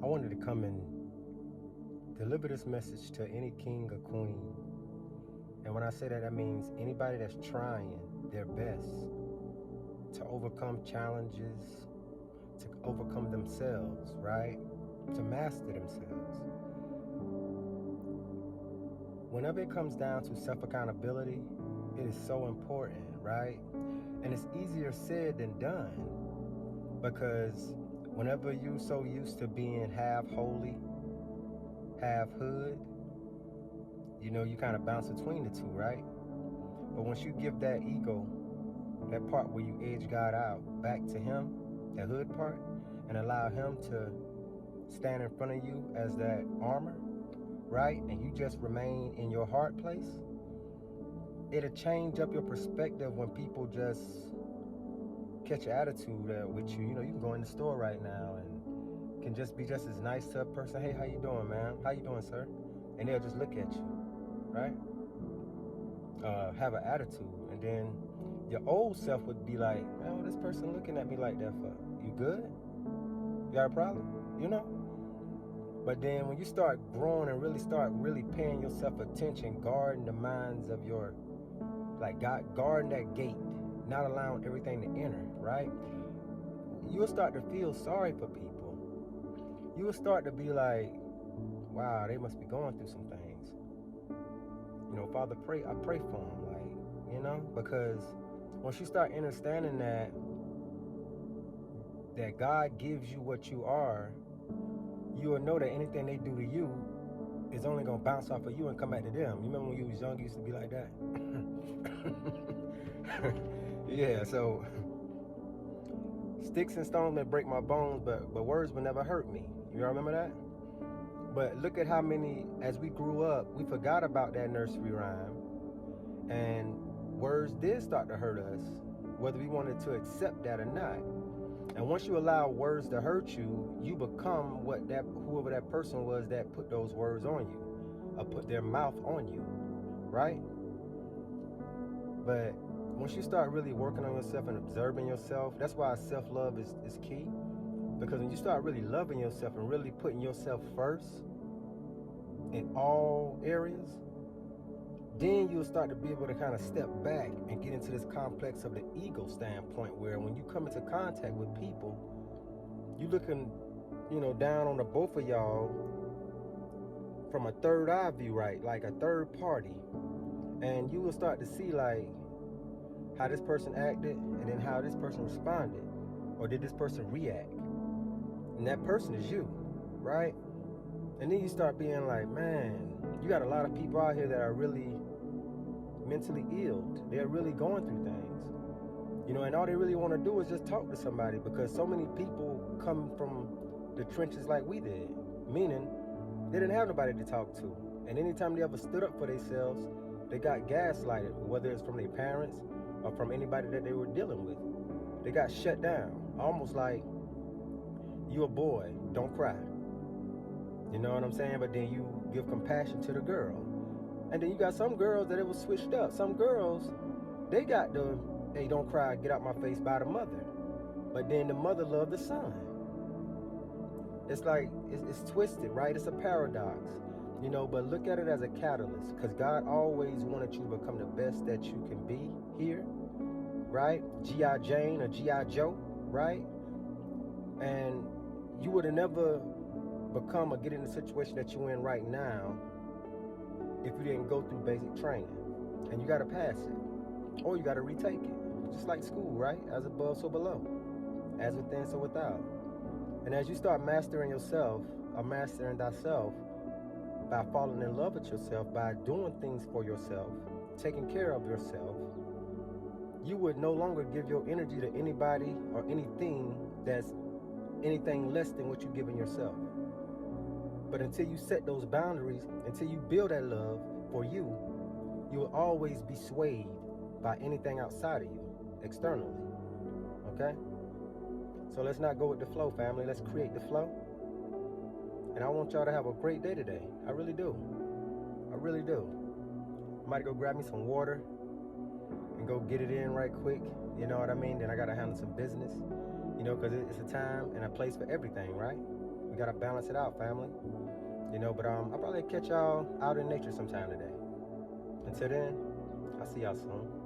I wanted to come and deliver this message to any king or queen. And when I say that, that means anybody that's trying their best to overcome challenges, to overcome themselves, right? To master themselves. Whenever it comes down to self-accountability, it is so important, right? And it's easier said than done because whenever you so used to being half holy, half hood, you kind of bounce between the two, right? But once you give that ego, that part where you edge God out, back to him, that hood part, and allow him to stand in front of you as that armor, right? And you just remain in your heart place, it'll change up your perspective when people just catch an attitude with you. You can go in the store right now and can just be just as nice to a person. Hey, how you doing, man? How you doing, sir? And they'll just look at you, right? Have an attitude. And then your old self would be like, man, what this person looking at me like that for? You good? You got a problem? But then when you start growing and really paying yourself attention, guarding the minds of your, like God, guarding that gate, not allowing everything to enter, right? You'll start to feel sorry for people. You will start to be like, wow, they must be going through some things. Father, I pray for them, because once you start understanding that God gives you what you are, you will know that anything they do to you is only gonna bounce off of you and come back to them. You remember when you was young, you used to be like that? Yeah, so sticks and stones may break my bones, but words will never hurt me. You remember that? But look at how many, as we grew up, we forgot about that nursery rhyme, and words did start to hurt us, whether we wanted to accept that or not. And once you allow words to hurt you, you become whoever that person was that put those words on you, or put their mouth on you, right? But once you start really working on yourself and observing yourself, that's why self-love is key. Because when you start really loving yourself and really putting yourself first in all areas, then you'll start to be able to kind of step back and get into this complex of the ego standpoint, where when you come into contact with people, you looking, down on the both of y'all from a third eye view, right? Like a third party. And you will start to see like how this person acted and then how this person responded, or did this person react? And that person is you, right? And then you start being like, man, you got a lot of people out here that are really mentally ill. They're really going through things, and all they really want to do is just talk to somebody, because so many people come from the trenches like we did, meaning they didn't have nobody to talk to. And anytime they ever stood up for themselves, they got gaslighted, whether it's from their parents or from anybody that they were dealing with. They got shut down, almost like, you a boy, don't cry. You know what I'm saying? But then you give compassion to the girl. And then you got some girls that it was switched up. Some girls, they got the, hey, don't cry, get out my face by the mother. But then the mother loved the son. It's like, it's twisted, right? It's a paradox, but look at it as a catalyst, because God always wanted you to become the best that you can be here, right? G.I. Jane or G.I. Joe, right? And you would have never become or get in the situation that you're in right now if you didn't go through basic training. And you got to pass it, or you got to retake it. Just like school, right? As above, so below. As within, so without. And as you start mastering yourself, or mastering thyself, by falling in love with yourself, by doing things for yourself, taking care of yourself, you would no longer give your energy to anybody or anything that's anything less than what you're giving yourself. But until you set those boundaries, until you build that love for you, you will always be swayed by anything outside of you, externally, okay? So let's not go with the flow, family. Let's create the flow. And I want y'all to have a great day today. I really do. I really do. I might go grab me some water and go get it in right quick. You know what I mean? Then I got to handle some business, because it's a time and a place for everything, right? We gotta balance it out, family. You know, but I'll probably catch y'all out in nature sometime today. Until then, I'll see y'all soon.